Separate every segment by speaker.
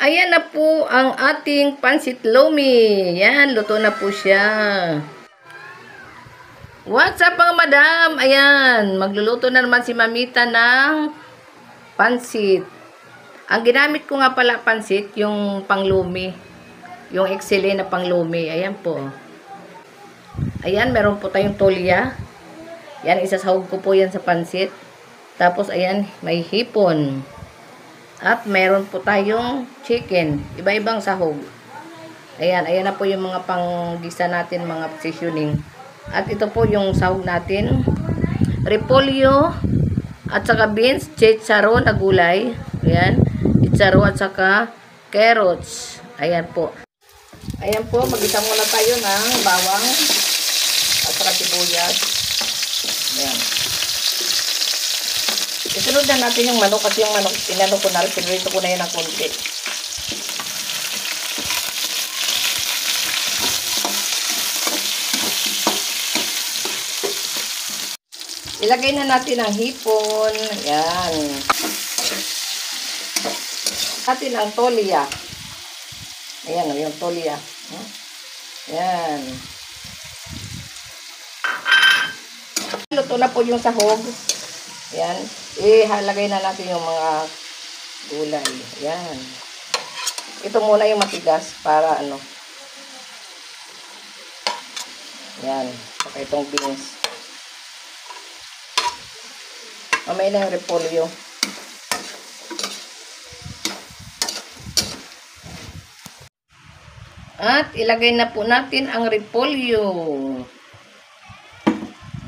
Speaker 1: Ayan na po ang ating pansit lomi. Yan, luto na po siya. What's up mga madam? Ayan, magluluto na naman si Mamita ng pansit. Ang ginamit ko nga pala pansit, yung panglumi. Yung excellent na panglumi. Ayan po. Ayan, meron po tayong tolya. Yan, isasahog ko po yan sa pansit. Tapos, ayan, may hipon. At meron po tayong chicken. Iba-ibang sahog. Ayan, ayan na po yung mga panggisa natin, mga seasoning. At ito po yung sahog natin. Repolyo at saka beans, chicharo na gulay. Ayan, chicharo at saka carrots. Ayan po. Ayan po, mag-isa muna tayo ng bawang at saka sibuyas. Ayan. Isunod na natin yung manok kasi yung manok, tinanong ko na rin, pinrito ko na yun ng konti. Ilagay na natin ang hipon. Ayan. Natin ang tolya. Ayan o, yung tolya. Ayan. Luto na po yung sahog. Ayan. Ihalagay na natin yung mga gulay. Ayan. Ito muna yung matigas para ano. Ayan. Saka itong beans. Mamaya na yung repolyo. At ilagay na po natin ang repolyo.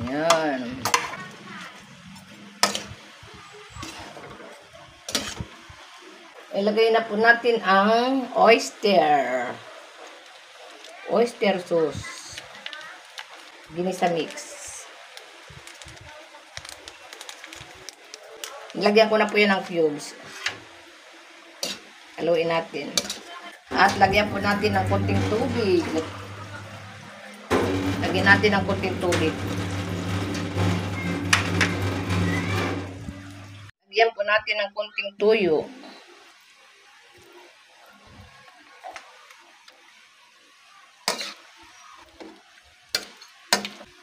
Speaker 1: Ayan. Ilagay na po natin ang oyster. Oyster sauce. Ginisa mix. Lagyan ko na po yan ng cubes. Haluin natin. At lagyan po natin ng konting tubig. Lagyan natin ng konting tubig. Lagyan po natin ng konting tuyo.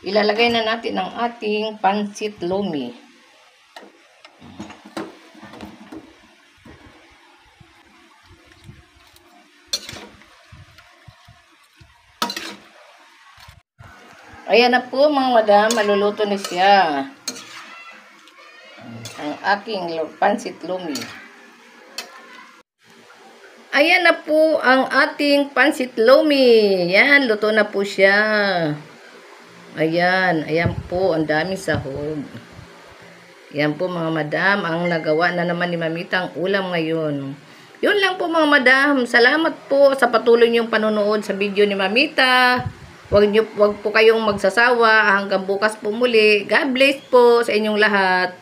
Speaker 1: Ilalagay na natin ang ating pansit lomi. Ayan na po mga madam, maluluto na siya. Ang aking pansit lomi. Ayan na po ang ating pansit lomi. Yan, luto na po siya. Ayan, ayan po, ang daming sahog. Ayan po mga madam, ang nagawa na naman ni Mamita ang ulam ngayon. Yun lang po mga madam, salamat po sa patuloy niyong panonood sa video ni Mamita. Wag po kayong magsasawa, hanggang bukas po muli. God bless po sa inyong lahat.